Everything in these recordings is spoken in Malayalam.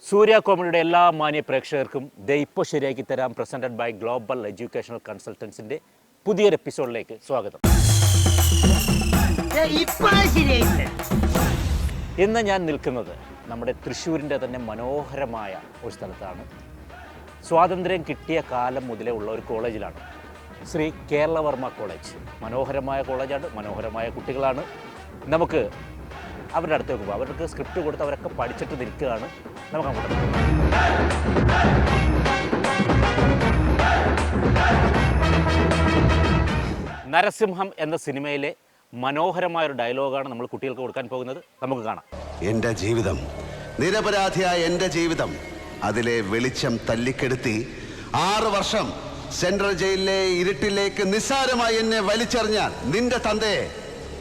സൂര്യ കോമഡിയുടെ എല്ലാ മാന്യ പ്രേക്ഷകർക്കും ഇപ്പോൾ ശരിയാക്കി തരാം പ്രസൻറ്റഡ് ബൈ ഗ്ലോബൽ എഡ്യൂക്കേഷണൽ കൺസൾട്ടൻസിൻ്റെ പുതിയൊരു എപ്പിസോഡിലേക്ക് സ്വാഗതം. ഇന്ന് ഞാൻ നിൽക്കുന്നത് നമ്മുടെ തൃശ്ശൂരിൻ്റെ തന്നെ മനോഹരമായ ഒരു സ്ഥലത്താണ്. സ്വാതന്ത്ര്യം കിട്ടിയ കാലം മുതലേ ഉള്ള ഒരു കോളേജിലാണ്, ശ്രീ കേരളവർമ്മ കോളേജ്. മനോഹരമായ കോളേജാണ്, മനോഹരമായ കുട്ടികളാണ്. നമുക്ക് അവരുടെ അടുത്തേക്ക് പോകും. അവർക്ക് സ്ക്രിപ്റ്റ് കൊടുത്ത് അവരൊക്കെ പഠിച്ചിട്ട് നിൽക്കുകയാണ്. നമുക്ക് അങ്ങോട്ട് നരസിംഹം എന്ന സിനിമയിലെ മനോഹരമായൊരു ഡയലോഗാണ് നമ്മൾ കുട്ടികൾക്ക് കൊടുക്കാൻ പോകുന്നത്. നമുക്ക് കാണാം. എൻ്റെ ജീവിതം, നിരപരാധിയായ എൻ്റെ ജീവിതം, അതിലെ വെളിച്ചം തല്ലിക്കെടുത്തി 6 വർഷം സെൻട്രൽ ജയിലിലെ ഇരുട്ടിലേക്ക് നിസ്സാരമായി എന്നെ വലിച്ചെറിഞ്ഞ നിന്റെ തന്തയെ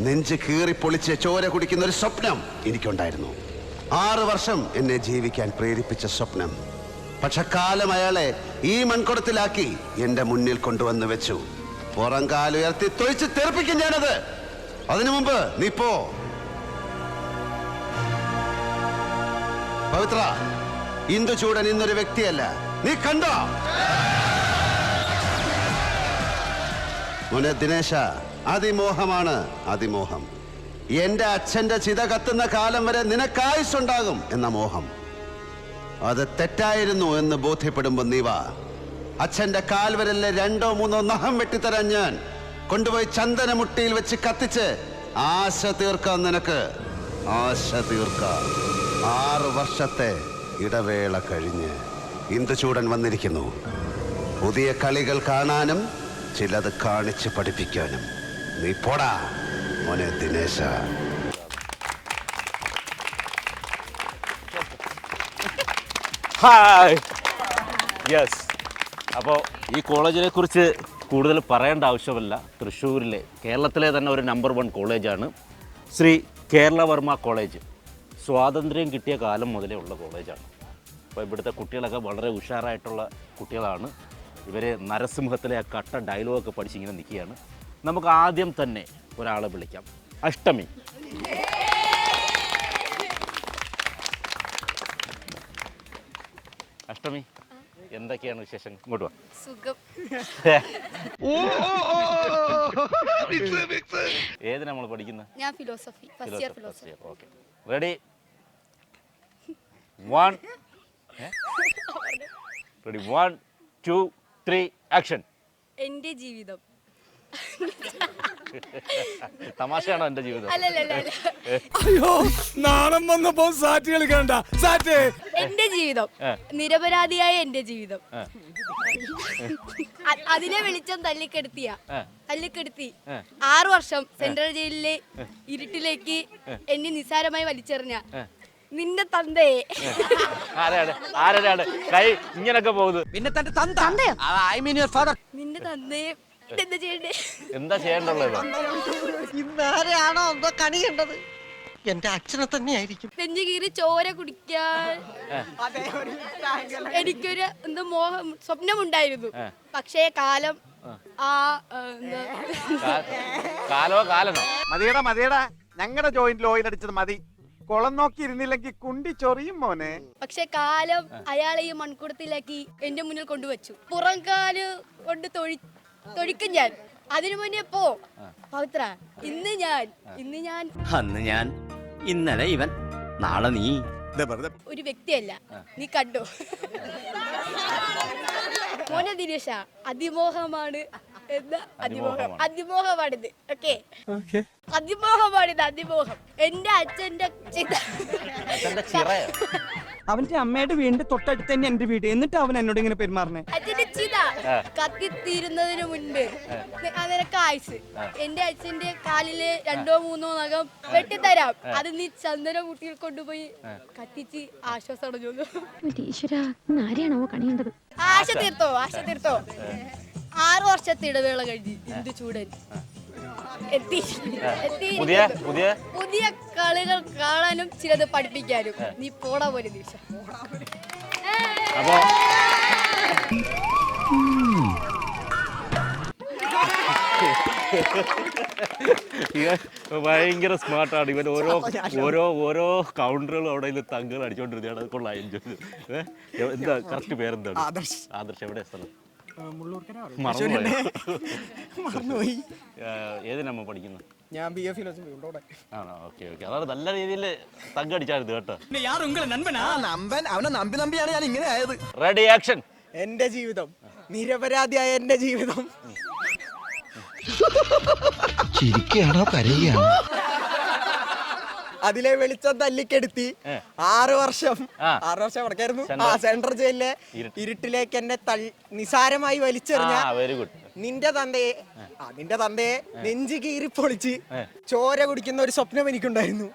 നെഞ്ച് കീറി പൊളിച്ച് ചോര കുടിക്കുന്ന ഒരു സ്വപ്നം എനിക്കുണ്ടായിരുന്നു. 6 വർഷം എന്നെ ജീവിക്കാൻ പ്രേരിപ്പിച്ച സ്വപ്നം. പക്ഷെ കാലം അയാളെ ഈ മൺകുടത്തിലാക്കി എന്റെ മുന്നിൽ കൊണ്ടുവന്ന് വെച്ചു. പുറം കാലുയർത്തി തൊഴിച്ച് തെറിപ്പിക്കും ഞാനത്. അതിനു മുമ്പ് നീ പോ. പവിത്ര, ഇന്ദുചൂടൻ ഇന്നൊരു വ്യക്തിയല്ല, നീ കണ്ടോ? മോനെ ദിനേശ, അതിമോഹമാണ് അതിമോഹം. എന്റെ അച്ഛന്റെ ചിത കത്തുന്ന കാലം വരെ നിനക്കായുസുണ്ടാകും എന്ന മോഹം. അത് തെറ്റായിരുന്നു എന്ന് ബോധ്യപ്പെടുമ്പോൾ നീ വാ. അച്ഛന്റെ കാൽവരലിലെ 2 or 3 നഖം വെട്ടിത്തരാൻ ഞാൻ കൊണ്ടുപോയി ചന്ദനമുട്ടിയിൽ വെച്ച് കത്തിച്ച് ആശ തീർക്കാം. നിനക്ക് ആശ തീർക്കാം. 6 വർഷത്തെ ഇടവേള കഴിഞ്ഞ് ഇന്ദുചൂടൻ വന്നിരിക്കുന്നു. പുതിയ കളികൾ കാണാനും ചിലത് കാണിച്ച് പഠിപ്പിക്കാനും. നീ പോടാ മോനെ ദിനേശ. ഹായ്. യെസ്, അപ്പോൾ ഈ കോളേജിനെ കുറിച്ച് കൂടുതൽ പറയേണ്ട ആവശ്യമില്ല. തൃശ്ശൂരിലെ, കേരളത്തിലെ തന്നെ ഒരു നമ്പർ 1 കോളേജാണ് ശ്രീ കേരളവർമ്മ കോളേജ്. സ്വാതന്ത്ര്യം കിട്ടിയ കാലം മുതലേ ഉള്ള കോളേജാണ്. അപ്പോൾ ഇവിടുത്തെ കുട്ടികളൊക്കെ വളരെ ഉഷാറായിട്ടുള്ള കുട്ടികളാണ്. ഇവർ നരസിംഹത്തിലെ ആ കട്ട ഡയലോഗൊക്കെ പഠിച്ചിങ്ങനെ നിൽക്കുകയാണ്. നമുക്ക് ആദ്യം തന്നെ ഒരാളെ വിളിക്കാം. അഷ്ടമി. അഷ്ടമി, എന്തൊക്കെയാണ് വിശേഷം? ഇങ്ങോട്ട് വാ. സുഖം. ഏത് നമ്മൾ പഠിക്കുന്നത്? ഞാൻ philosophy, first year philosophy. Okay, ready? 1 ready, 1 2 3 action. എൻ്റെ ജീവിതം. തമാശയാണോ എൻ്റെ ജീവിതം? അയ്യോ, നാണം വന്നപ്പോ സാറ്റ് കളിക്കണ്ട. സാറ്റ്. എൻ്റെ ജീവിതം, നിരപരാധിയായ എൻ്റെ ജീവിതം. അതിനെ വെളിച്ചം തല്ലിക്കെടുത്തി 6 വർഷം സെൻട്രൽ ജയിലിലെ ഇരുട്ടിലേക്ക് എന്നെ നിസ്സാരമായി വലിച്ചെറിഞ്ഞ നിന്റെ തന്തയെ. ആരാണ് കൈ ഇങ്ങനൊക്കെ പോകുന്നത്? പിന്നെ തന്റെ തന്തയോ? I mean your father. നിന്റെ തന്തയെ എന്താ ചെയ്യണ്ടേ? എന്താ ചെയ്യേണ്ടുള്ളത്? ഇന്നാരെയാണോ എന്തോ കണി കണ്ടത്? എന്റെ അച്ഛനെ തന്നെയായിരിക്കും. നെഞ്ചു കീറി ചോര കുടിക്കാൻ എനിക്കൊരു എന്തോ സ്വപ്നമുണ്ടായിരുന്നു. പക്ഷേ കാലം മതിയടാ ഞങ്ങളുടെ ജോയിന്റിൽ ഓയിൽ അടിച്ചത് മതി. കുളം നോക്കി ഇരുന്നില്ലെങ്കിൽ കുണ്ടി ചൊറിയും മോനെ. പക്ഷെ കാലം അയാളെ ഈ മൺകുടത്തിലാക്കി എന്റെ മുന്നിൽ കൊണ്ടുവച്ചു. പുറം കാല് കൊണ്ട് തൊഴിക്കും ഞാൻ. അതിനു മുന്നേ പോ പവിത്ര. ഇന്ന് ഞാൻ അന്ന് ഞാൻ, ഇന്നലെ ഇവൻ, നാളെ നീ. ഒരു വ്യക്തിയല്ല, നീ കണ്ടോ? മോനെ ദിനേശ, അതിമോഹമാണ്. എന്താ അതിമോഹമാണിത്. ഓക്കെ, അതിമോഹം. എന്റെ അച്ഛന്റെ അവന്റെ അമ്മയുടെ വീടിന്റെ തൊട്ടടുത്ത് തന്നെ എന്റെ വീട്. എന്നിട്ട് അവൻ എന്നോട് ഇങ്ങനെ പെരുമാറണേ. അച്ഛന്റെ ചിത കത്തിത്തീരുന്നതിന് മുൻപ് നിനക്ക് ആയുസ്. എന്റെ അച്ഛന്റെ കാലില് 2 or 3 നഖം വെട്ടിത്തരാം. അത് നീ ചന്ദന കുട്ടിയിൽ കൊണ്ടുപോയി കത്തിച്ച് ആശ്വാസം അടഞ്ഞു. ആശ തീർത്തോ. 6 വർഷത്തെ ഇടവേള കഴിഞ്ഞ് ഇന്ദുചൂടൻ എത്തി. പുതിയ കളികൾ കാണാനും ചിലത് പഠിപ്പിക്കാനും. നീ പോടാ പോലെ ദിശ. അപ്പോ ഇവൻ ഭയങ്കര സ്മാർട്ടാണ്. ഇവൻ ഓരോ കൗണ്ടറുകളും അവിടെ നിന്ന് തങ്കൾ അടിച്ചോണ്ടിരുന്നതാണ്. അത് കൊള്ളാം, എൻജോയ്. എന്താ കറക്റ്റ് പേരെന്താണ്? ആദർശ്. എവിടെ സ്ഥലം? മറന്നുപോയി. ഏതിനമ്മ പഠിക്കുന്നത്? ഞാൻ BA ഫിലോസഫി. ആണോ? ഓക്കെ. അതാണ് നല്ല രീതിയിൽ തങ്കടിച്ചായിരുന്നു കേട്ടോ. നമ്പൻ അവനെ നമ്പിയാണ് ഞാൻ ഇങ്ങനെ ആയത്. Ready, action. എന്റെ ജീവിതം, നിരപരാധിയായ എന്റെ ജീവിതം. ചിരിക്കുകയാണോ കരയുകയാണോ? അതിലെ വെളിച്ചം തല്ലിക്കെടുത്തി 6 വർഷം അടക്കായിരുന്നു സെൻട്രൽ ജയിലിലെ ഇരുട്ടിലേക്ക് എന്നെ നിസാരമായി വലിച്ചെറിഞ്ഞ വെരി ഗുഡ്. നിന്റെ തന്തയെ നെഞ്ചു കീറി പൊളിച്ച് ചോര കുടിക്കുന്ന ഒരു സ്വപ്നം എനിക്കുണ്ടായിരുന്നു.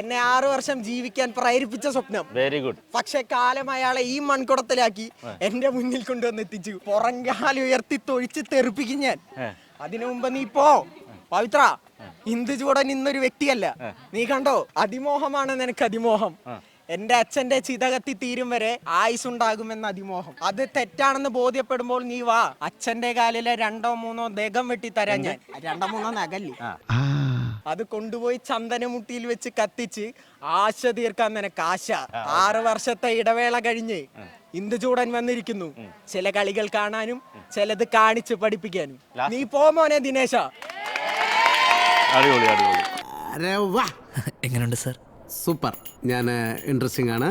എന്നെ 6 വർഷം ജീവിക്കാൻ പ്രേരിപ്പിച്ച സ്വപ്നം. Very good. പക്ഷെ കാലം അയാളെ ഈ മൺകുടത്തിലാക്കി എന്റെ മുന്നിൽ കൊണ്ടുവന്നെത്തിച്ചു. പുറംകാലി ഉയർത്തി തൊഴിച്ച് തെറിപ്പിക്കും ഞാൻ. അതിനു മുമ്പ് നീ പോ പവിത്ര. ഇന്ദുചൂടൻ ഇന്നൊരു വ്യക്തിയല്ല, നീ കണ്ടോ? അതിമോഹമാണ് നിനക്ക് അതിമോഹം. എന്റെ അച്ഛന്റെ ചിത കത്തി തീരും വരെ ആയുസുണ്ടാകുമെന്ന അതിമോഹം. അത് തെറ്റാണെന്ന് ബോധ്യപ്പെടുമ്പോൾ നീ വാ. അച്ഛന്റെ കാലിലെ 2 3 ദേഹം വെട്ടി തരാൻ ഞാൻ. 2 3 നഗല്ലേ, അത് കൊണ്ടുപോയി ചന്ദനമുട്ടിയിൽ വെച്ച് കത്തിച്ച് ആശ തീർക്കാൻ നിനക്ക് ആശ. 6 വർഷത്തെ ഇടവേള കഴിഞ്ഞ് ഇന്ദുചൂടൻ വന്നിരിക്കുന്നു. ചില കളികൾ കാണാനും ചിലത് കാണിച്ച് പഠിപ്പിക്കാനും. നീ പോ മോനെ ദിനേശ. അടിപൊളി. എങ്ങനെയുണ്ട് സർ? സൂപ്പർ. ഞാൻ ഇൻട്രസ്റ്റിംഗ് ആണ്.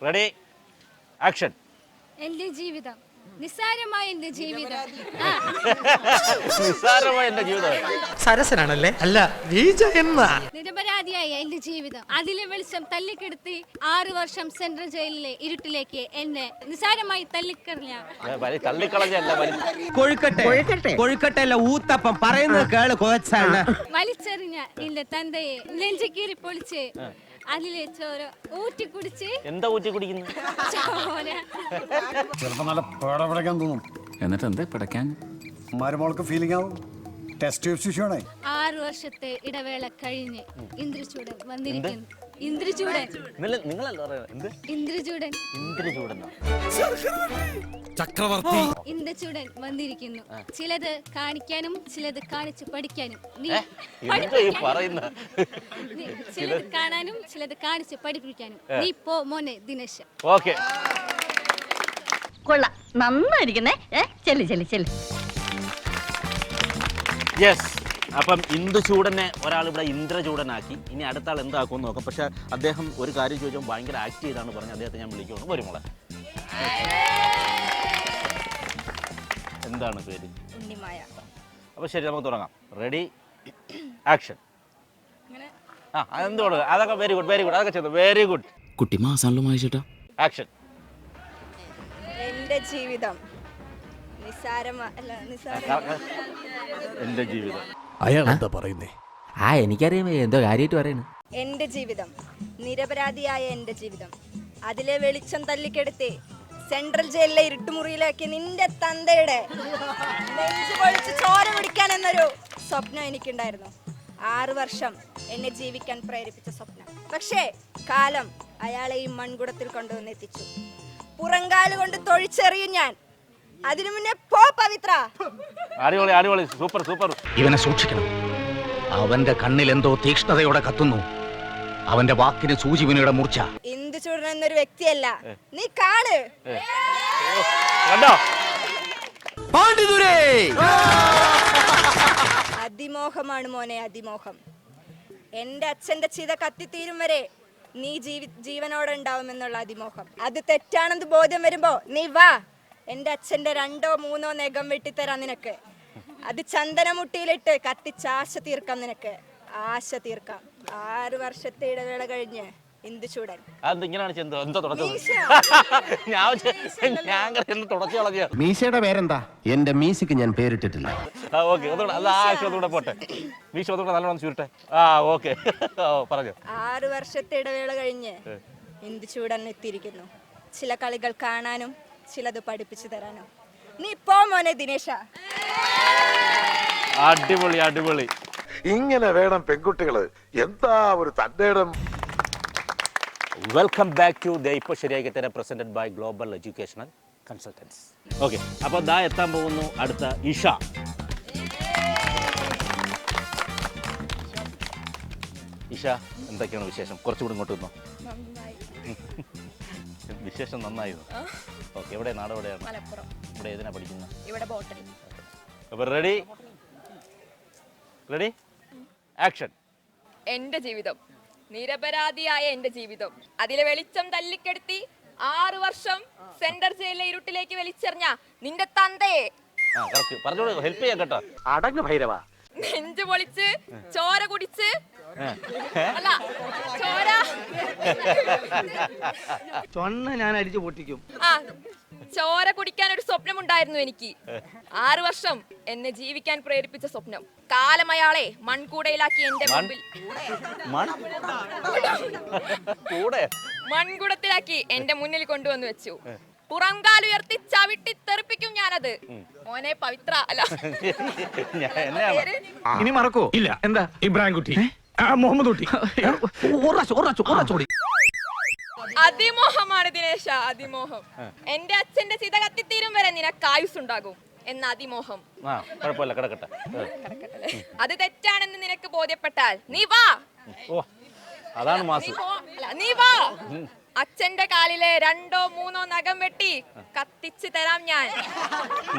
Ready, action. എന്റെ ജീവിതം, നിസ്സാരമായ എന്റെ ജീവിതം. നിസ്സാരമായ എന്റെ ജീവിതം. സരസനാണല്ലേ? അല്ല, നിരപരാധിയായ എന്റെ ജീവിതം. അതിലെ വെളിച്ചം തല്ലിക്കെടുത്തി 6 വർഷം സെൻട്രൽ ജയിലിലെ ഇരുട്ടിലേക്ക് എന്നെ നിസ്സാരമായി തള്ളിക്കളഞ്ഞ കൊഴുക്കട്ടല്ല ഊത്തപ്പം പറയുന്നത് കേള് കോച്ചാണ്. വലിച്ചെറിഞ്ഞ നിന്റെ തന്തയെ നെഞ്ചിക്കീറി പൊളിച്ച് അതിലെ ചോര ഊറ്റി കുടിച്ച്. എന്താ ഊറ്റി കുടിക്കുന്നു? ചോര. ചിലപ്പോ നല്ല പേടപിടയ്ക്കാൻ തോന്നും. എന്നിട്ട് എന്താ പിടയ്ക്കാൻ? മരുമോൾക്ക് ഫീലിംഗ് ആവും. ടെസ്റ്റ് ശിശുവാണേ. 6 വർഷത്തെ ഇടവേള കഴിഞ്ഞ് ഇന്ദ്രചൂടൻ വന്നിരിക്കുന്നു. ഇന്ദ്രചൂടൻ. ചക്രവർത്തി. ഇന്ദ്രചൂടൻ വന്നിരിക്കുന്നു. ചിലത് കാണിക്കാനും ചിലത് കാണിച്ച് പഠിക്കാനും. ചിലത് കാണാനും ചിലത് കാണിച്ച് പഠിപ്പിക്കാനും. നീ പോ മോനെ ദിനേശ. ഓക്കെ, കൊള്ളാം, നന്നായിരിക്കുന്നേ. ചെല്ലു. യെസ്. അപ്പം ഇന്ദുചൂടനെ ഒരാളിവിടെ ഇന്ദ്രചൂടനാക്കി. ഇനി അടുത്ത ആൾ എന്താക്കുമെന്ന് നോക്കാം. പക്ഷെ അദ്ദേഹം ഒരു കാര്യം ചോദിച്ചാൽ ഭയങ്കര ആക്ട് ചെയ്താണ് പറഞ്ഞ് അദ്ദേഹത്തെ ഞാൻ വിളിക്കുന്നു. വരും മോളെ. എന്താണ് പേര്? അപ്പോൾ ശരി, നമുക്ക് തുടങ്ങാം. Ready, action. അതെന്ത് കൊടുക്കുക? അതൊക്കെ വെരി ഗുഡ്. അതൊക്കെ ചെയ്തു. Very good. കുട്ടി മാസാണല്ലോ മായിച്ചേട്ടാ. ആക്ഷൻ. എന്റെ ജീവിതം, എന്റെ ജീവിതം. അയാൾ എന്താ പറയുന്നേ? എനിക്കറിയാം എന്തോ കാര്യമായിട്ട് പറയണേ. എന്റെ ജീവിതം, നിരപരാധിയായ എന്റെ ജീവിതം. അതിലെ വെളിച്ചം തല്ലിക്കെടുത്തി സെൻട്രൽ ജയിലിലെ ഇരുട്ടുമുറിയിലേക്ക് നിന്റെ തന്തയുടെ നെഞ്ചു പൊളിച്ച് ചോര കുടിക്കാൻ എന്നൊരു സ്വപ്നം എനിക്കുണ്ടായിരുന്നു. 6 വർഷം എന്നെ ജീവിക്കാൻ പ്രേരിപ്പിച്ച സ്വപ്നം. പക്ഷേ കാലം അയാളെ ഈ മൺകുടത്തിൽ കൊണ്ടുവന്നെത്തിച്ചു. പുറങ്കാല് കൊണ്ട് തൊഴിച്ചെറിയും ഞാൻ. അതിനു മുന്നേ പോ പവിത്ര. അടിപൊളി. സൂപ്പർ. ഇവനെ സൂക്ഷിക്കണം. അവന്റെ കണ്ണിൽ എന്തോ തീക്ഷ്ണതയോടെ കത്തുന്നു. അവന്റെ വാക്കിന് സൂചിവിനയുടെ മൂർച്ച. ഇന്ദുചൂടൻ എന്നൊരു വ്യക്തിയല്ല, നീ കാണ്. അതിമോഹമാണ് മോനെ, അതിമോഹം. എന്റെ അച്ഛന്റെ ചിത കത്തിത്തീരും വരെ നീ ജീവനോടെ ഉണ്ടാവുമെന്നുള്ള അതിമോഹം. അത് തെറ്റാണെന്ന് ബോധ്യം വരുമ്പോ നീ വാ. എന്റെ അച്ഛന്റെ 2 3 നഖം വെട്ടിത്തരാം നിനക്ക്. അത് ചന്ദനമുട്ടിയിലിട്ട് കത്തിച്ചാശ തീർക്കാം നിനക്ക്. ആശ തീർക്കാം. 6 വർഷത്തെ ഇടവേള കഴിഞ്ഞ് ഇന്ദുചൂടൻ. മീശയുടെ പേരെന്താ? എന്റെ മീശയ്ക്ക് ഞാൻ പേരിട്ടിട്ടില്ല. 6 വർഷത്തെ ഇടവേള കഴിഞ്ഞ് ഇന്ദുചൂടൻ എത്തിയിരിക്കുന്നു. ചില കളികൾ കാണാനും ചിലത് പഠിപ്പിച്ചു തരാനും. നീ പോ മോനെ ദിനേശ. അടിപൊളി. ഇങ്ങനെ വേണം പെൺകുട്ടികള്. എന്താ ഒരു തന്റേടം. വെൽക്കം ബാക്ക് ടു ദ ഇപ്പോൾ ശരിയാക്കി തരാം presented by global educational consultants. Okay, അപ്പോൾ ദാ എത്താൻ പോകുന്നു അടുത്ത ഇഷ. ഇഷ, എന്തൊക്കെയാണ് വിശേഷം? കുറച്ചുകൂടി ഇങ്ങോട്ട് നിന്നോ. വിശേഷം നന്നായിരുന്നു. ഓക്കെ, എവിടെ നാട് എവിടെയാണ്? മലപ്പുറം. ഇവിടെ ഏതിനാ പഠിക്കുന്നത്? ഇവിടെ ബോട്ടൽ. അപ്പോൾ റെഡി റെഡി ആക്ഷൻ. എന്റെ ജീവിതം, നിരപരാധിയായ എന്റെ ജീവിതം, അതിലെ വെളിച്ചം തല്ലിക്കെടുത്തി 6 വർഷം സെൻട്രൽ ജയിലിലെ ഇരുട്ടിലേക്ക് വലിച്ചെറിഞ്ഞ നിന്റെ തന്തയെ പറഞ്ഞോളൂ, ഹെൽപ്പ് ചെയ്യാൻ കേട്ടോ. അടങ്ങ് ഭൈരവ. നെഞ്ചു പൊളിച്ച് ചോര കുടിച്ച് അല്ല ചോര ഞാൻ അടിച്ചു പൊട്ടിക്കും. ചോര കുടിക്കാൻ ഒരു സ്വപ്നമുണ്ടായിരുന്നു എനിക്ക്. 6 വർഷം എന്നെ ജീവിക്കാൻ പ്രേരിപ്പിച്ച സ്വപ്നം കാലം അയാളെ മൺകൂടയിലാക്കി എന്റെ മുമ്പിൽ മൺകുടത്തിലാക്കി എന്റെ മുന്നിൽ കൊണ്ടുവന്ന് വെച്ചു. പുറംകാലുയർത്തി ചവിട്ടി തെറിപ്പിക്കും ഞാനത്. മോനെ പവിത്ര അല്ല ഇനി മറക്കോ? ഇല്ല. എന്താ? ഇബ്രാഹിം കുട്ടി, മുഹമ്മദ് കുട്ടി. അതിമോഹമാണ് ദിനേശ, അതിമോഹം. എന്റെ അച്ഛന്റെ ചിത കത്തിത്തീരും വരെ നിനക്ക് ആയുസ്സുണ്ടാകും എന്ന അതിമോഹം. കുഴപ്പമില്ല, കിടക്കട്ടെ. അത് തെറ്റാണെന്ന് നിനക്ക് ബോധ്യപ്പെട്ടാൽ നീ വാ. അതാണ് മാസ്. നീ വാ. അച്ഛന്റെ കാലിലെ 2 or 3 നഖം വെട്ടി കത്തിച്ച് തരാം ഞാൻ.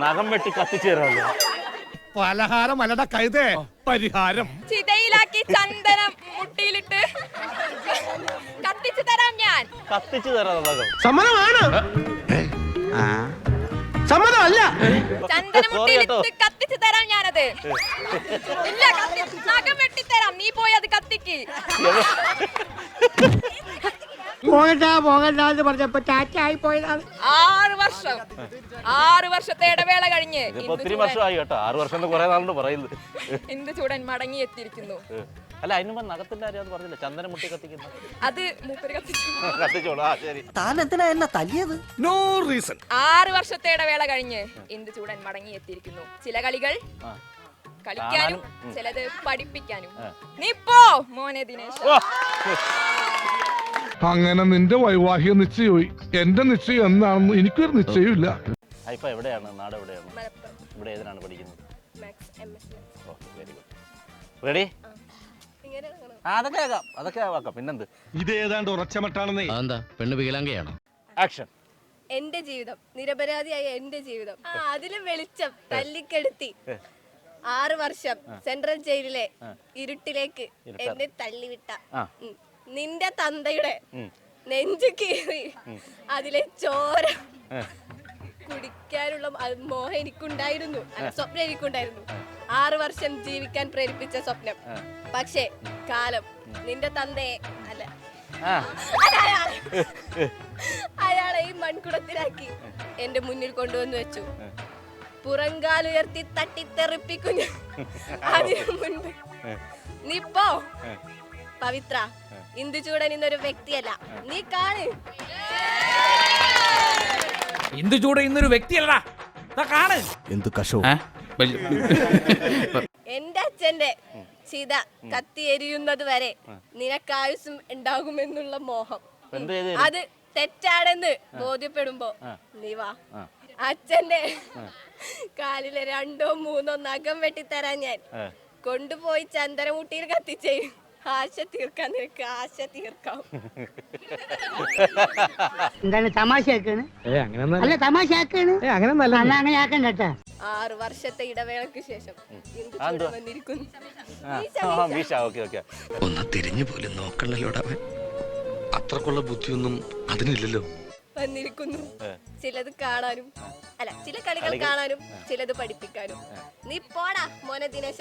നഖം വെട്ടി കത്തിച്ചു തരാമല്ലോ. പലഹാരം അല്ലട കഴുതേ, പരിഹാരം. ചിതയിലാക്കി ചന്ദനം മുട്ടിയിലിട്ട് കത്തിച്ചു തരാം ഞാൻ. കത്തിച്ചു തരാം നഖം. സമ്മതമാണ്. സമ്മതമല്ല. ചന്ദനം മുട്ടിയിലിട്ട് കത്തിച്ചു തരാം ഞാനത്. ഇല്ല, നഖം വെട്ടിത്തരാം. നീ പോയി അത് കത്തിക്ക്. പോകണ്ടെന്ന് പറഞ്ഞപ്പോ ടാറ്റായി പോയതാണ്. 6 വർഷത്തെ ഇടവേള കഴിഞ്ഞ് ഒത്തിരി വർഷമായി കേട്ടോ. 6 വർഷം കുറെ നാളുണ്ട് പറയുന്നത്. ഇന്ദുചൂടൻ മടങ്ങി എത്തിയിരിക്കുന്നു. അല്ല, അതിന് മുമ്പ് നഖത്തിന്റെ കാര്യം പറഞ്ഞില്ല. ചന്ദനം മുട്ടി കത്തിക്കുന്നു. അത് മൂപ്പര് കത്തിച്ചോളൂ. ശരി. താൻ എന്തിനാ എന്നെ തല്ലിയത്? No reason. 6 വർഷത്തെ ഇടവേള കഴിഞ്ഞ് ഇന്ദുചൂടൻ മടങ്ങി എത്തിയിരിക്കുന്നു. ചില കളികൾ കളിക്കാനും ചിലത് പഠിപ്പിക്കാനും. നീ പോ മോനെ ദിനേശ്. അങ്ങനെ നിന്റെ വൈവാഹിക നിശ്ചയമായി. എന്റെ നിശ്ചയം എന്താണെന്ന് എനിക്കൊരു നിശ്ചയമില്ല. ഇപ്പൊ എവിടെയാണ്? നാട് എവിടെയാണ്? മലപ്പുറം. ഇവിടെ ഏതിനാണ് പഠിക്കുന്നത്? MS. Very good. റെഡി? അതൊക്കെ ആക്കാം. പിന്നെന്ത്? ഇത് ഏതാണ്ട് ഉറച്ചമട്ടാണെന്നേ. അതെന്താ, പെണ്ണ് വികലാംഗയാണോ? ആക്ഷൻ. എന്റെ ജീവിതം, നിരപരാധിയായ എന്റെ ജീവിതം, അതിലെ വെളിച്ചം തല്ലിക്കെടുത്തി 6 വർഷം സെൻട്രൽ ജയിലിലെ ഇരുട്ടിലേക്ക് എന്നെ തള്ളിവിട്ട നിന്റെ തന്തയുടെ നെഞ്ചു കീറി അതിലെ ചോര കുടിക്കാനുള്ള മോഹം എനിക്കുണ്ടായിരുന്നു. സ്വപ്നം എനിക്കുണ്ടായിരുന്നു. 6 വർഷം ജീവിക്കാൻ പ്രേരിപ്പിച്ച സ്വപ്നം. പക്ഷേ കാലം നിന്റെ തന്തയെ അല്ല അയാളെ ഈ മൺകുടത്തിലാക്കി എന്റെ മുന്നിൽ കൊണ്ടുവന്ന് വെച്ചു. പുറങ്കാലുയർത്തി തട്ടിത്തെറിപ്പിക്കും. അതിനു മുൻപ് നീ പോ പവിത്ര. ഇന്ദുചൂടൻ ഇന്നൊരു വ്യക്തിയല്ല, നീ കാണ്. ഇന്ദുചൂടൻ ഇന്നൊരു വ്യക്തിയല്ലടാ, കാണ്. എന്ത് കഷോ. എന്റെ അച്ഛന്റെ ചിത കത്തിയെരിയുന്നത് വരെ നിനക്കായുസും ഉണ്ടാകുമെന്നുള്ള മോഹം, അത് തെറ്റാണെന്ന് ബോധ്യപ്പെടുമ്പോ നീ വാ. അച്ഛന്റെ കാലിലെ 2 or 3 നഖം വെട്ടിത്തരാൻ ഞാൻ. കൊണ്ടുപോയി ചന്ദനമുട്ടിയിൽ കത്തിച്ചേ. ആശ തീർക്കാൻ നിനക്ക് ആശ തീർക്കാം. എന്താണ് തമാശയാക്കാണ്? അല്ല തമാശയാക്കാണ്. 6 വർഷത്തെ ഇടവേളക്ക് ശേഷം വന്നിരിക്കുന്നു. ഒന്ന് തിരിഞ്ഞു പോലും നോക്കണല്ലോടവൻ. അത്രക്കുള്ള ബുദ്ധിയൊന്നും അതിനില്ലല്ലോ. വന്നിരിക്കുന്നു. ചിലത് കാണാനും അല്ല, ചില കളികൾ കാണാനും ചിലത് പഠിപ്പിക്കാനും. നീ പോടാ മോനെ ദിനേശ.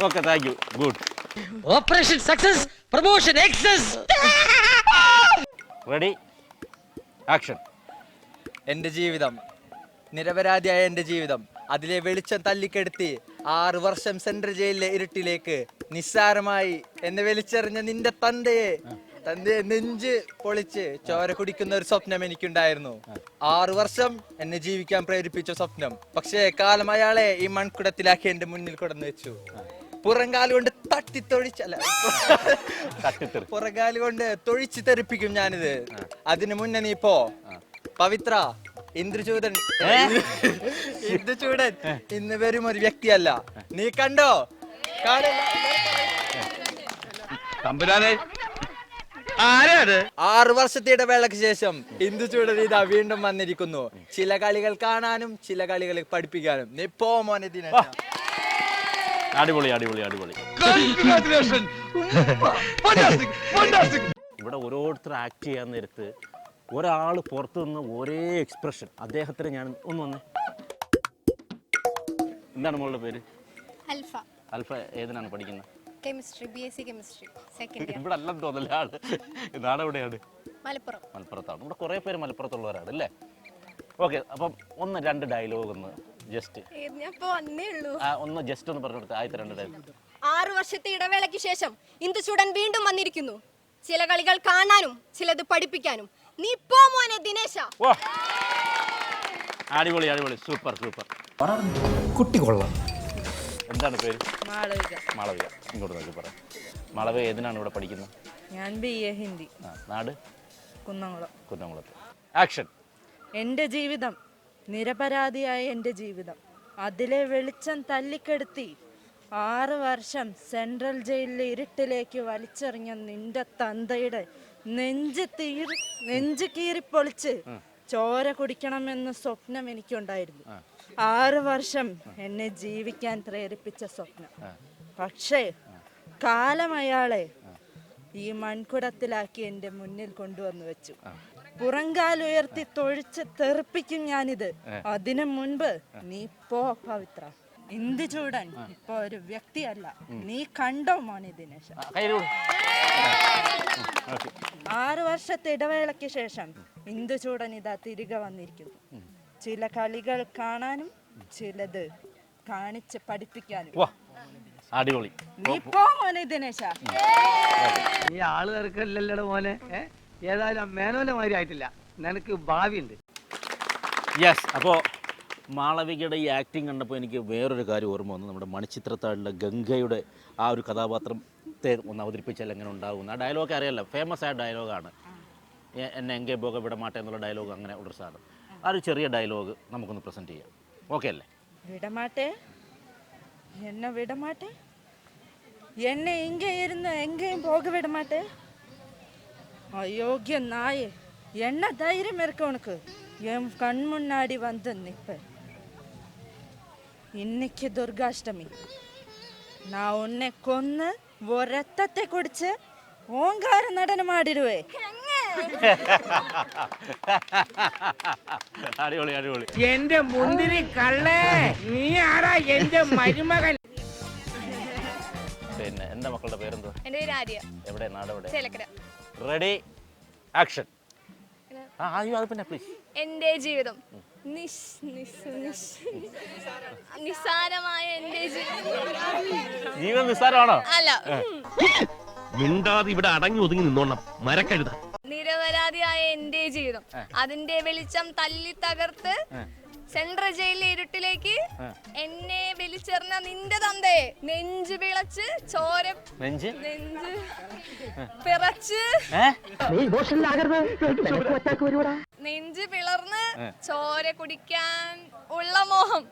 Okay, thank you. Good. Operation success, promotion excess. Ready action. എന്റെ ജീവിതം, നിരപരാധിയായ എന്റെ ജീവിതം, അതിലെ വെളിച്ചം തല്ലിക്കെടുത്തി 6 വർഷം സെൻട്രൽ ജയിലിലെ ഇരുട്ടിലേക്ക് നിസ്സാരമായി എന്നെ വലിച്ചെറിഞ്ഞ നിന്റെ തന്തയെ നെഞ്ച് പൊളിച്ച് ചോര കുടിക്കുന്ന ഒരു സ്വപ്നം എനിക്കുണ്ടായിരുന്നു. 6 വർഷം എന്നെ ജീവിക്കാൻ പ്രേരിപ്പിച്ച സ്വപ്നം. പക്ഷേ കാലം അയാളെ ഈ മൺകുടത്തിലാക്കി എന്റെ മുന്നിൽ കൊണ്ടുവന്ന് വെച്ചു. പുറങ്കാല് കൊണ്ട് പുറങ്കാല് കൊണ്ട് തൊഴിച്ച് തെറിപ്പിക്കും ഞാനിത്. അതിനു മുന്നേ നീ പോ പവിത്ര. ഇന്ദുചൂടൻ ഇന്ന് വെറും ഒരു വ്യക്തിയല്ല, നീ കണ്ടോ? തമ്പുരാനെ ആരാണ്? 6 വർഷത്തെ ഇടവേളയ്ക്ക് ശേഷം ഇന്ദു ചൂടൻ ഇതാ വീണ്ടും വന്നിരിക്കുന്നു. ചില കളികൾ കാണാനും ചില കളികൾ പഠിപ്പിക്കാനും. നീ പോ മോനെ ദിനേശ. അടിപൊളി അടിപൊളി അടിപൊളി. ഇവിടെ ഓരോരുത്തർ ആക്ട് ചെയ്യാൻ നേരത്ത് ഒരാൾ പുറത്തു നിന്ന് ഒരേ എക്സ്പ്രഷൻ. അദ്ദേഹത്തിന് ഞാൻ ഒന്ന് വന്നേ. എന്താണ് മോളുടെ പേര്? അൽഫ. അൽഫ ഏതിനാണ് പഠിക്കുന്നത്? Chemistry, BSc chemistry second year. ഇവിടെ അല്ലെന്ന് തോന്നല്ലേ ആള്? നാട് എവിടെയാണ്? മലപ്പുറം. മലപ്പുറത്താണ്. ഇവിടെ കുറേ പേര് മലപ്പുറത്തുള്ളവരാണ് അല്ലേ? ഓക്കെ, അപ്പം 1-2 ഡയലോഗ് ഒന്ന് ജസ്റ്റ് ഞാൻ ഇപ്പൊ വന്നേ ഉള്ളൂ. ഒന്ന് ജസ്റ്റ് ഒന്ന് പറഞ്ഞു കൊടുത്ത്. ആദ്യത്തെ 2 ഡയലോഗ്. 6 വർഷത്തെ ഇടവേളയ്ക്ക് ശേഷം ഇന്ദു ചൂടൻ വീണ്ടും വന്നിരിക്കുന്നു. ചില കളികൾ കാണാനും ചിലത് പഠിപ്പിക്കാനും. നീ പോ മോനെ ദിനേശ. അടിപൊളി അടിപൊളി. Super super. കുട്ടി കൊള്ളാം. എന്താണ് പേര്? മാളവിക. മാളവിക. ഇങ്ങോട്ട് നോക്കി പറയാം. മാളവിക ഏതിനാണ് ഇവിടെ പഠിക്കുന്നത്? ഞാൻ BA ഹിന്ദി. നാട്? കുന്നംകുളം. കുന്നംകുളത്ത്. ആക്ഷൻ. എൻ്റെ ജീവിതം, നിരപരാധിയായ എൻ്റെ ജീവിതം, അതിലെ വെളിച്ചം തല്ലിക്കെടുത്തി 6 വർഷം സെൻട്രൽ ജയിലിലെ ഇരുട്ടിലേക്ക് വലിച്ചെറിഞ്ഞ നിന്റെ തന്തയുടെ നെഞ്ച് കീറിപ്പൊളിച്ച് ചോര കുടിക്കണമെന്ന സ്വപ്നം എനിക്കുണ്ടായിരുന്നു. 6 വർഷം എന്നെ ജീവിക്കാൻ പ്രേരിപ്പിച്ച സ്വപ്നം. പക്ഷേ കാലം അയാളെ ഈ മൺകുടത്തിലാക്കി എൻ്റെ മുന്നിൽ കൊണ്ടുവന്നു വെച്ചു. പുറങ്കാലുയർത്തി തൊഴിച്ച് തെറിപ്പിക്കും ഞാനിത്. അതിനു മുൻപ് നീ പോ പവിത്ര. ഇന്ദു ചൂടൻ ഇപ്പൊ ഒരു വ്യക്തിയല്ല. നീ കണ്ടോ മോനെ ദിനേശ. 6 വർഷത്തെ ഇടവേളയ്ക്ക് ശേഷം ഇന്ദു ചൂടൻ ഇതാ തിരികെ വന്നിരിക്കുന്നു. ചില കളികൾ കാണാനും ചിലത് കാണിച്ച് പഠിപ്പിക്കാനും. അടിപൊളി. നീ പോ മോനെ ദിനേശ. ഈ ആള് തിരക്കല്ലല്ലോ മോനെ. ഏതായാലും മേനോന്റെ മാതിരി ആയിട്ടില്ല. നിനക്ക് ഭാവിയുണ്ട്. യെസ്. അപ്പോൾ മാളവികയുടെ ഈ ആക്ടിങ് കണ്ടപ്പോൾ എനിക്ക് വേറൊരു കാര്യം ഓർമ്മ വന്നു. നമ്മുടെ മണിച്ചിത്രത്താഴിലെ ഗംഗയുടെ ആ ഒരു കഥാപാത്രത്തെ ഒന്ന് അവതരിപ്പിച്ചാൽ എങ്ങനെ ഉണ്ടാകും? ആ ഡയലോഗ് അറിയാമല്ലോ, ഫേമസ് ആയ ഡയലോഗാണ്. എന്നെ എങ്കെ പോക വിടമാട്ടെ എന്നുള്ള ഡയലോഗ്, അങ്ങനെ ഉള്ളൊരു സാധനം. ആ ഒരു ചെറിയ ഡയലോഗ് നമുക്കൊന്ന് പ്രസൻറ്റ് ചെയ്യാം. ഓക്കെ അല്ലേ? വിടമാട്ടെ, എന്നെ വിടമാട്ടെ, എന്നെ ഇங்கே இருந்து எங்கேயும் போக விடமாட்டே. அயோக்கிய நாயே, என்ன தைரியம் இருக்கு உனக்கு என் கண் முன்னாடி வந்து நிப்ப? இன்னைக்கு துர்காஷ்டமி. நான் உன்னை கொன்னு ரத்தத்தை குடிச்சு ஓங்கார நடனம் ஆடிடுவே. അടിപൊളി അടിപൊളി. എന്റെ മുന്തിരി കള്ളേ, നീ ആരാ? എന്റെ മരുമകൻ. പിന്നെ എൻ്റെ മക്കളുടെ പേരെന്തോ? എൻ്റെ പേര് ആര്യ. എവിടെ? നാട് എവിടെ? ചേലക്കര. Ready action. അയ്യോ അത് പിന്നെ പ്ലീസ്. എൻ്റെ ജീവിതം, നിസ്സാരമായ എൻ്റെ ജീവൻ നിസ്സാരമാണോ? അല്ല, മിണ്ടാതെ ഇവിടെ അടങ്ങി ഒതുങ്ങി നിന്നോണം മരക്കഴുത. നിരപരാധിയായ എൻ്റെ ജീവിതം, അതിന്റെ വെളിച്ചം തല്ലി തകർത്ത് സെൻട്രൽ ജയിലിലെ ഇരുട്ടിലേക്ക് എന്നെ വലിച്ചെറിഞ്ഞ നിന്റെ തന്തയെ നെഞ്ച് പിളച്ച് ചോര നെഞ്ച് പിറച്ച് നെഞ്ച് പിളർന്ന് ചോര കുടിക്കാൻ ഉള്ള മോഹം.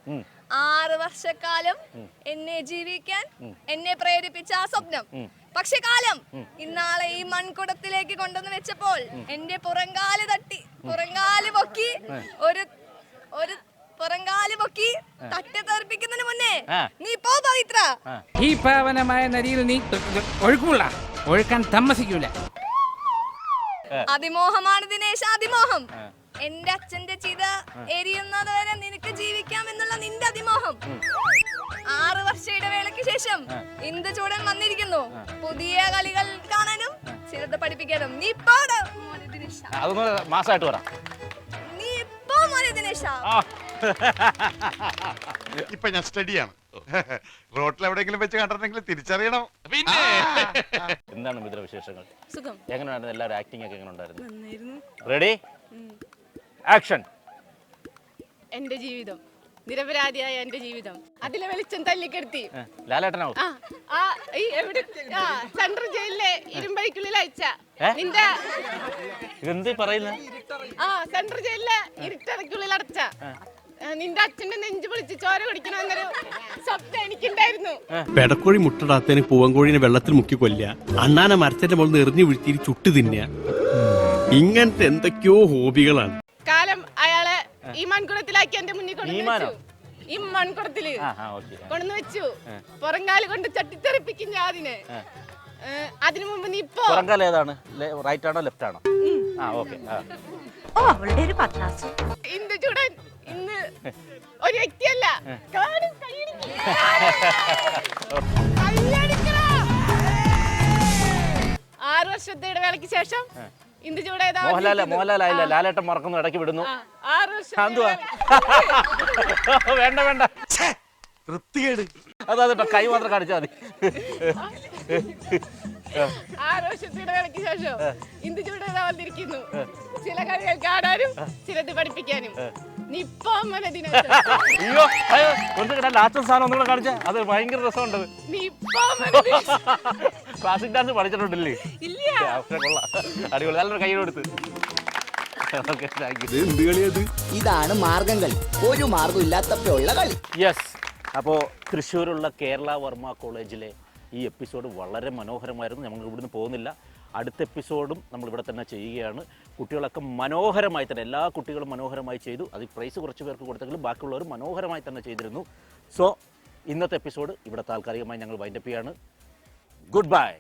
6 വർഷക്കാലം എന്നെ ജീവിക്കാൻ എന്നെ പ്രേരിപ്പിച്ച ആ സ്വപ്നം. പക്ഷെ കാലം ഇന്നാളെ ഈ മൺകുടത്തിലേക്ക് കൊണ്ടുവന്ന് വെച്ചപ്പോൾ എന്റെ പുറങ്കാല് തട്ടി, പുറങ്കാല് പൊക്കി, ഒരു പുറങ്കാല് പൊക്കി തട്ടി തെറിപ്പിക്കുന്നതിന് മുന്നേ നീ പോ പവിത്ര. ഈ പാവനമായ നദിയിൽ നീ ഒഴുക്കാൻ താമസിക്കൂല. അതിമോഹമാണ് ദിനേശ, അതിമോഹം. എന്റെ അച്ഛന്റെ ചിത എരിയുന്നത് വരെ നിനക്ക് ജീവിക്കാം എന്നുള്ള നിന്റെ അതിമോഹം. 6 വർഷ ഇടവേളയ്ക്ക് ശേഷം ഇന്ദു ചൂടൻ വന്നിരിക്കുന്നു. പുതിയ കളികൾ കാണാനും ചിലത് പഠിപ്പിക്കാനും. നീ പോടാ മോനെ ദിനേശ. അതൊന്ന് മാസമായിട്ട് വരാം. നീ പോ മോനെ ദിനേശ. ഇപ്പൊ ഞാൻ സ്റ്റഡിയാണ്. റോട്ടിൽ എവിടെയെങ്കിലും വെച്ച് കണ്ടിട്ടുണ്ടെങ്കിൽ തിരിച്ചറിയണം. എന്താണ് മിത്ര വിശേഷങ്ങൾ? സുഖം. എങ്ങനെയായിരുന്നു എല്ലാവരും ആക്ടിംഗ് ഒക്കെ എങ്ങനെ ഉണ്ടായിരുന്നു? Ready action. എന്റെ ജീവിതം, നിരപരാധിയായ എന്റെ ജീവിതം, അതിലെ വെളിച്ചം തല്ലിക്കെടുത്തി ലാലേട്ടനാവും സെൻട്രൽ ജയിലിലെ ഇരുമ്പഴിക്കുള്ളിൽ അയച്ച നിന്റെ ഇതെന്ത് പറയുന്ന സെൻട്രൽ ജയിലിലെ ഇരുട്ടറയ്ക്കുള്ളിൽ അടച്ച നിന്റെ അച്ഛന്റെ നെഞ്ചു പൊളിച്ച് ചോര കുടിക്കണമെന്നൊരു സ്വപ്നം എനിക്കുണ്ടായിരുന്നു. പെടക്കോഴി മുട്ടടാത്തതിന് പൂവൻകോഴിനെ വെള്ളത്തിൽ മുക്കി കൊല്ലുക, അണ്ണാനെ മരത്തിന്റെ മുകളിൽ എറിഞ്ഞു വീഴ്ത്തി ചുട്ട് തിന്നുക, ഇങ്ങനത്തെ എന്തൊക്കെയോ ഹോബികളാണ്. കാലം അയാളെ ഈ മൺകുടത്തിലാക്കി എന്റെ മുന്നിൽ കൊണ്ടുവച്ചു. ഈ മൺകുടത്തില് കൊണ്ടു വെച്ചു. പുറങ്കാല് കൊണ്ട് ചട്ടിത്തെറിപ്പിക്കും ഞാൻ അതിനെ. അതിനു മുമ്പ് നീ ഇപ്പോ ഏതാണ്, റൈറ്റ് ആണോ ലെഫ്റ്റ് ആണോ? ഇന്ദുചൂടൻ ഇന്ന് ഒരു വ്യക്തിയല്ല. 6 വർഷത്തെ ഇടവേളയ്ക്ക് ശേഷം മോഹൻലാലായില്ല, ലാലേട്ടൻ മറക്കുന്നു, ഇടയ്ക്ക് വിടുന്നു. 6 വർഷം വേണ്ട വേണ്ട, വൃത്തികേട്. അതാ കൈ മാത്രം കാണിച്ചാൽ മതി. 6 വർഷത്തെ ഇടവേളയ്ക്ക് ശേഷം ഇന്ദുചൂടൻ വന്നിരിക്കുന്നു. ചില കളികൾ കാണാനും ചിലത് പഠിപ്പിക്കാനും. അയ്യോ ലാസ്റ്റ് സാധനം ഒന്നുകൂടെ കാണിച്ചാ അത് ഭയങ്കര രസമുണ്ടത്. Classic dance പഠിച്ചിട്ടുണ്ടല്ലേ? കൊള്ളാം, അടിപൊളി, നല്ലൊരു കൈ കൊടുത്ത്. ഇതാണ് മാർഗം കളി, ഒരു മാർഗം ഇല്ലാത്തപ്പോഴുള്ള കളി. യെസ്, അപ്പോൾ തൃശ്ശൂരുള്ള കേരള വർമ്മ കോളേജിലെ ഈ എപ്പിസോഡ് വളരെ മനോഹരമായിരുന്നു. നമ്മൾ ഇവിടുന്ന് പോകുന്നില്ല, അടുത്ത എപ്പിസോഡും നമ്മൾ ഇവിടെ തന്നെ ചെയ്യുകയാണ്. കുട്ടികളൊക്കെ മനോഹരമായി തന്നെ, എല്ലാ കുട്ടികളും മനോഹരമായി ചെയ്തു. അതിൽ പ്രൈസ് കുറച്ച് പേർക്ക് കൊടുത്തെങ്കിലും ബാക്കിയുള്ളവർ മനോഹരമായി തന്നെ ചെയ്തിരുന്നു. സോ ഇന്നത്തെ എപ്പിസോഡ് ഇവിടെ താൽക്കാലികമായി ഞങ്ങൾ വൈൻഡപ്പ് ചെയ്യാണ്. Good bye.